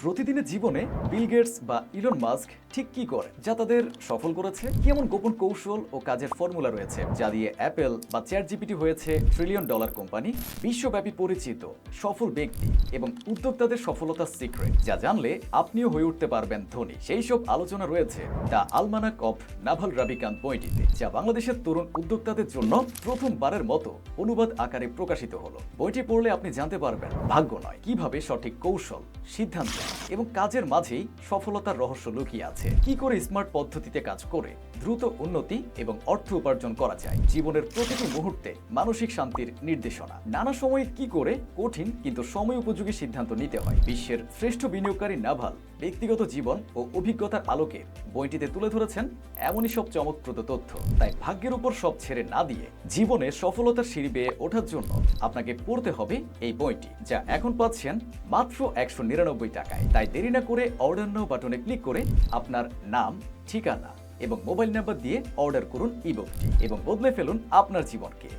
প্রতিদিনের জীবনে Bill Gates বা ইলন মাস্ক ঠিক কি করে যা তাদের সফল করেছে, কেমন গোপন কৌশল ও কাজের ফর্মুলা রয়েছে যা দিয়ে অ্যাপেল বা চ্যাট জিপিটি হয়েছে ট্রিলিয়ন ডলার কোম্পানি, বিশ্বব্যাপী পরিচিত সফল ব্যক্তি এবং উদ্যোক্তাদের সফলতার সিক্রেট যা জানলে আপনিও হয়ে উঠতে পারবেন ধনী, সেই সব আলোচনা রয়েছে দ্য আলমানাক অফ নাভাল রাবিকান্ত বইটিতে, যা বাংলাদেশের তরুণ উদ্যোক্তাদের জন্য প্রথমবারের মতো অনুবাদ আকারে প্রকাশিত হলো। বইটি পড়লে আপনি জানতে পারবেন ভাগ্য নয়, কিভাবে সঠিক কৌশল, সিদ্ধান্ত এবং কাজের মাঝেই সফলতার রহস্য লুকিয়ে আছে, কি করে স্মার্ট পদ্ধতিতে কাজ করে দ্রুত উন্নতি এবং অর্থ উপার্জন করা যায়, জীবনের প্রতিটি মুহূর্তে মানসিক শান্তির নির্দেশনা, নানা সময়ে কি করে কঠিন কিন্তু সময় উপযোগী সিদ্ধান্ত নিতে হয়। বিশ্বের শ্রেষ্ঠ বিনিয়োগকারী নাভাল ব্যক্তিগত জীবন ও অভিজ্ঞতার আলোকে বইটিতে তুলে ধরেছেন এমনই সব চমকপ্রদ তথ্য। তাই ভাগ্যের উপর সব ছেড়ে না দিয়ে জীবনে সফলতার সিঁড়ি বেয়ে ওঠার জন্য আপনাকে পড়তে হবে এই বইটি, যা এখন পাচ্ছেন মাত্র 199 টাকায়। তাই দেরি না করে অর্ডার নাও বাটনে ক্লিক করে আপনার নাম, ঠিকানা এবং মোবাইল নাম্বার দিয়ে অর্ডার করুন ইবুকটি এবং বদলে ফেলুন আপনার জীবনকে।